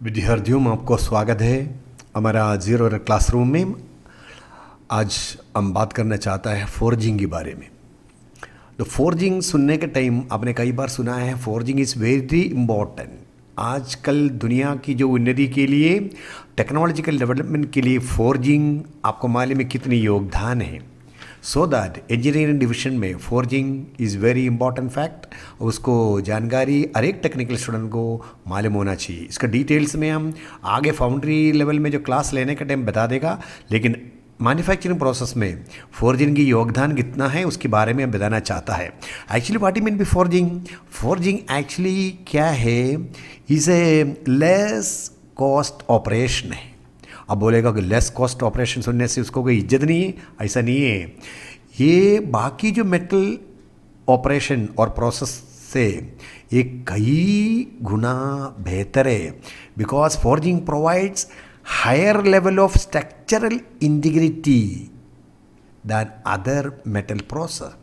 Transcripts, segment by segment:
विद्यार्थियों में आपको स्वागत है हमारा जीरो एरर क्लासरूम में। आज हम बात करना चाहता है फोर्जिंग के बारे में। तो फोर्जिंग सुनने के टाइम आपने कई बार सुना है, फोर्जिंग इज़ वेरी इम्पॉर्टेंट। आजकल दुनिया की जो उन्नति के लिए, टेक्नोलॉजिकल डेवलपमेंट के लिए फोर्जिंग आपको मालूम है कितनी योगदान है। सो दैट इंजीनियरिंग डिवीजन में forging is very important fact. उसको जानकारी हर एक टेक्निकल स्टूडेंट को मालूम होना चाहिए। इसका डिटेल्स में हम आगे फाउंड्री लेवल में जो क्लास लेने का टाइम बता देगा, लेकिन मैन्युफैक्चरिंग प्रोसेस में फोर्जिंग की योगदान कितना है उसके बारे में बताना चाहता है। Actually what you mean be forging? Forging actually क्या है? Is a less cost operation है। अब बोलेगा कि लेस कॉस्ट ऑपरेशन सुनने से उसको कोई इज्जत नहीं है, ऐसा नहीं है। ये बाकी जो मेटल ऑपरेशन और प्रोसेस से ये कई गुना बेहतर है, because forging provides higher level of structural integrity than other metal process.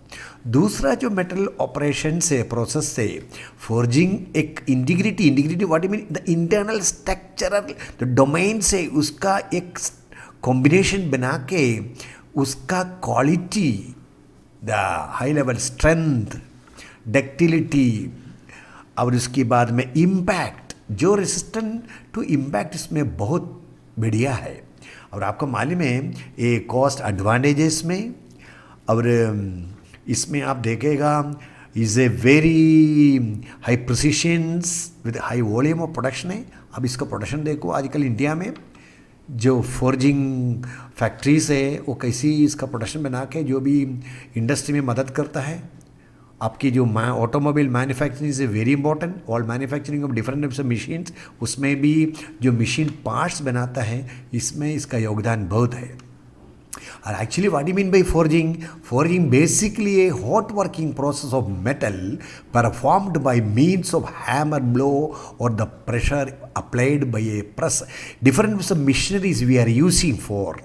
दूसरा जो मेटल ऑपरेशन से प्रोसेस से फोर्जिंग एक integrity what you mean, the internal structural the domain से उसका एक कॉम्बिनेशन बना के उसका quality, the high level strength, ductility, और उसके बाद में इम्पैक्ट, जो रेसिस्टेंट टू इम्पैक्ट इसमें बहुत बढ़िया है। और आपको मालूम है ये कॉस्ट एडवांटेजेस में, और इसमें आप देखेगा is a very high precisions with high volume of production है। अब इसका प्रोडक्शन देखो आजकल इंडिया में जो फोर्जिंग फैक्ट्रीज है वो कैसी इसका प्रोडक्शन बना के जो भी इंडस्ट्री में मदद करता है। आपकी जो automobile manufacturing is very important, all manufacturing of different types of machines, उसमें भी जो मशीन पार्ट्स बनाता है इसमें इसका योगदान बहुत है। और actually what you mean by forging? Forging basically a hot working process of metal performed by means of hammer blow और the pressure applied by a press. Different types of machineries we are using for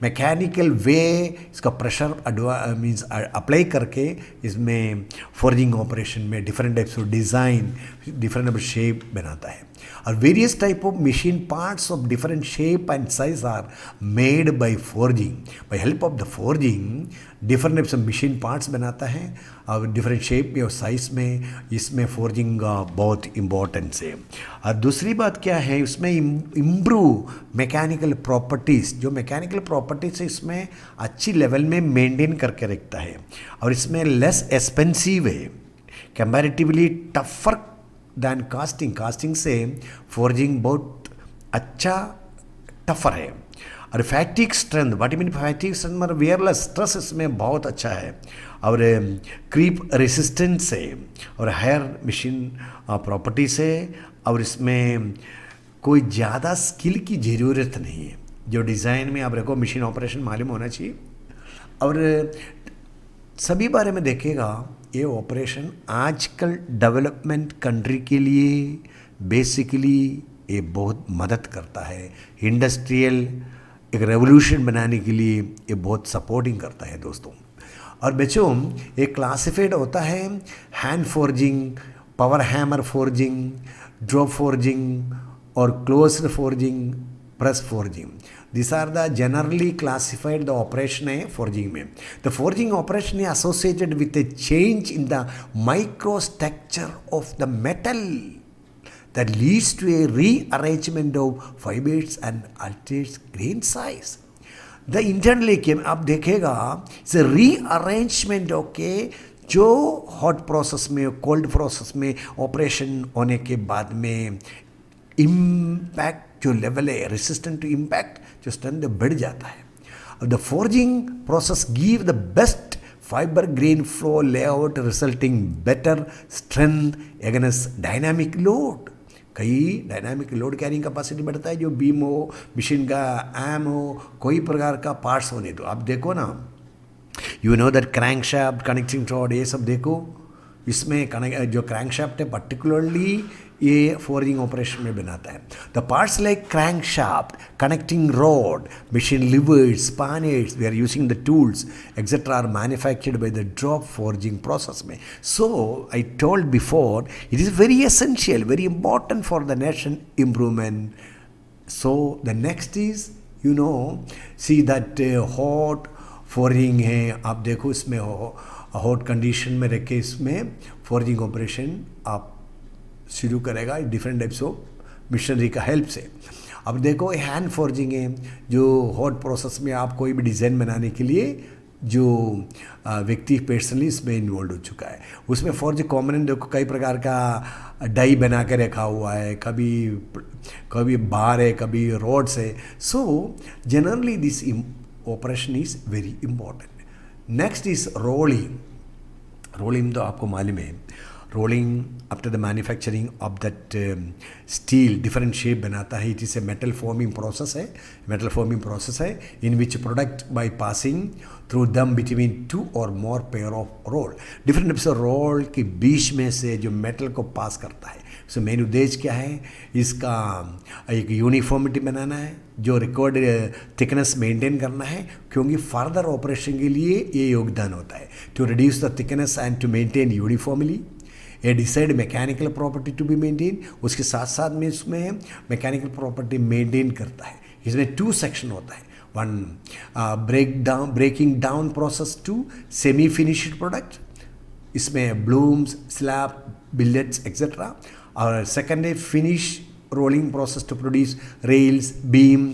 mechanical way, इसका pressure means apply करके इसमें forging operation में different types of design, different type of shape बनाता है। और various type of machine parts of different shape and size are made by forging. By help of the forging different types of machine parts बनाता है और different shape में और size में, इसमें फोर्जिंग बहुत इम्पोर्टेंस है। और दूसरी बात क्या है, उसमें इम्प्रूव मैकेनिकल प्रॉपर्टीज़, जो मैकेनिकल प्रॉपर्टीज़ है इसमें अच्छी लेवल में मेंटेन करके रखता है। और इसमें लेस एक्सपेंसिव है, comparatively tougher than casting. Casting से फोर्जिंग बहुत अच्छा टफर है। और fatigue strength, what you mean fatigue strength, मतलब वेयरलेस स्ट्रेस इसमें बहुत अच्छा है। और क्रीप रेसिस्टेंस है और हायर मशीन प्रॉपर्टी से। और इसमें कोई ज़्यादा स्किल की ज़रूरत नहीं है। जो डिज़ाइन में आप रखो मशीन ऑपरेशन मालूम होना चाहिए। और सभी बारे में देखेगा ये ऑपरेशन आजकल डेवलपमेंट कंट्री के लिए बेसिकली ये बहुत मदद करता है। इंडस्ट्रियल एक रेवोल्यूशन बनाने के लिए ये बहुत सपोर्टिंग करता है दोस्तों। और बच्चों ये क्लासिफाइड होता है hand forging, power hammer forging, drop forging और closed forging, press forging. These are the generally classified the operation है forging में। The forging operation is associated with a change in the microstructure of the metal that leads to a rearrangement of fibers and alters grain size. The internally के आप देखेगा it's a rearrangement, okay, जो hot process में, cold process में operation होने के बाद में इम्पैक्ट जो लेवल है, रेसिस्टेंट टू इम्पैक्ट, जो स्ट्रेंथ बढ़ जाता है। The forging process give the best fibre grain flow layout resulting better strength against dynamic load. कई डायनामिक लोड कैरिंग कैपेसिटी बढ़ता है, जो बीम हो, मशीन का आर्म हो, कोई प्रकार का पार्ट्स होने। तो आप देखो ना, you know that crank shaft, connecting rod, ये सब देखो इसमें जो क्रैंकशाफ्ट है पर्टिकुलरली ये फोर्जिंग ऑपरेशन में बनाता है. The parts like crankshaft, connecting rod, machine livers, spanners, we are using the tools, etc. are manufactured by the drop forging process में. So I told before, it is very essential, very important for the nation improvement. So the next is, see that hot forging है. आप देखो इसमें hot condition में रख के इसमें forging operation आप शुरू करेगा डिफरेंट टाइप्स ऑफ मशीनरी का हेल्प से. अब देखो हैंड फोर्जिंग है, जो हॉट प्रोसेस में आप कोई भी डिज़ाइन बनाने के लिए जो व्यक्ति पर्सनली इसमें इन्वॉल्व हो चुका है, उसमें फोर्ज कॉमन देखो कई प्रकार का डाई बना के रखा हुआ है, कभी बार है, कभी रॉड्स है. So generally this operation is very important. Next is rolling. Rolling तो आपको मालूम है, rolling after the manufacturing of that steel different shape बनाता है. It is a metal forming process है in which product by passing through them between two और more pair of roll. Different types of roll के बीच में से जो metal को पास करता है. सो मेन उद्देश्य क्या है, इसका एक यूनिफॉर्मिटी बनाना है, जो रिकॉर्ड थिकनेस मेंटेन करना है, क्योंकि फर्दर ऑपरेशन के लिए ये योगदान होता है. To reduce the thickness and to maintain uniformly a decide mechanical property to be maintain. उसके साथ साथ में इसमें मैकेनिकल प्रॉपर्टी मेंटेन करता है. इसमें 2 सेक्शन होता है. One breaking down process to semi finished product, इसमें ब्लूम्स, स्लैब, बिलेट्स एक्सेट्रा. और सेकेंड है finish rolling process to produce rails, beam,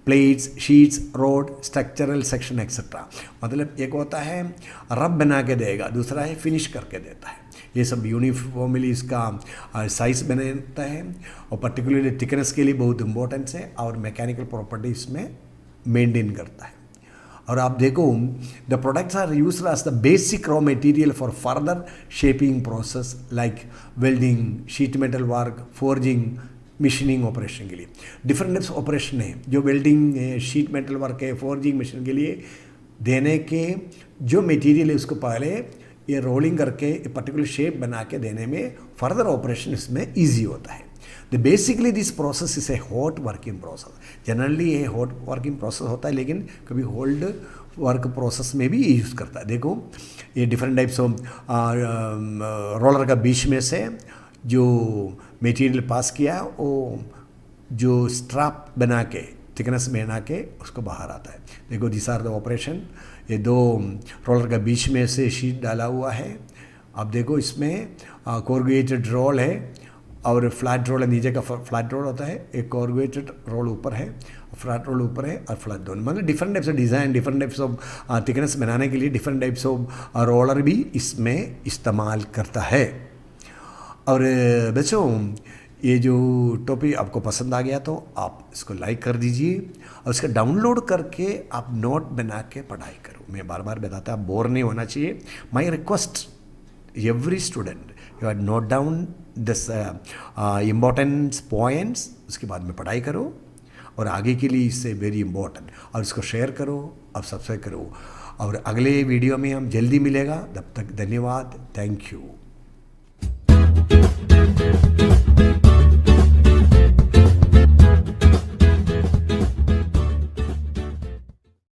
plates, sheets, rod, structural section etcetera. मतलब एक होता है रब बना के देगा, दूसरा है फिनिश करके देता है. ये सब यूनिफॉर्मली इसका साइज बनाता है और पर्टिकुलरली थिकनेस के लिए बहुत इंपॉर्टेंस है और मैकेनिकल प्रॉपर्टी इसमें मेंटेन करता है. और आप देखो the products are used as the basic raw material for further shaping process like welding, sheet metal work, forging, machining operation के लिए. डिफरेंट टाइप्स ऑपरेशन है, जो वेल्डिंग है, शीट मेटल वर्क है, फोर्जिंग मशीन के लिए देने के जो मटेरियल है उसको पहले ये रोलिंग करके पर्टिकुलर शेप बना के देने में फर्दर ऑपरेशन इसमें ईजी होता है. Basically this process is a hot working process. Generally ये हॉट वर्किंग प्रोसेस होता है, लेकिन कभी होल्ड वर्क प्रोसेस में भी यूज़ करता है. देखो ये डिफरेंट टाइप्स ऑफ रोलर का बीच में से जो मटेरियल पास किया वो जो स्ट्रैप बना के थिकनेस बना के उसको बाहर आता है. देखो दिस आर द ऑपरेशन. ये 2 रोलर का बीच में से शीट डाला हुआ है. अब देखो इसमें कोरुगेटेड रोल है और फ्लैट रोल है, नीचे का फ्लैट रोल होता है, एक कोरुगेटेड रोल ऊपर है, फ्लैट रोल ऊपर है और फ्लैट दोनों. मतलब different types of design, different types of thickness बनाने के लिए डिफरेंट टाइप्स ऑफ रोलर भी इसमें इस्तेमाल करता है. और बच्चों ये जो टॉपिक आपको पसंद आ गया तो आप इसको लाइक कर दीजिए और इसका डाउनलोड करके आप नोट बना के पढ़ाई करो. मैं बार बार बताता आप बोर नहीं होना चाहिए. My request every student, you are note down this important points, उसके बाद में पढ़ाई करो और आगे के लिए इससे वेरी इंपॉर्टेंट. और इसको शेयर करो, अब सब्सक्राइब करो और अगले वीडियो में हम जल्दी मिलेगा. तब तक धन्यवाद. Thank you.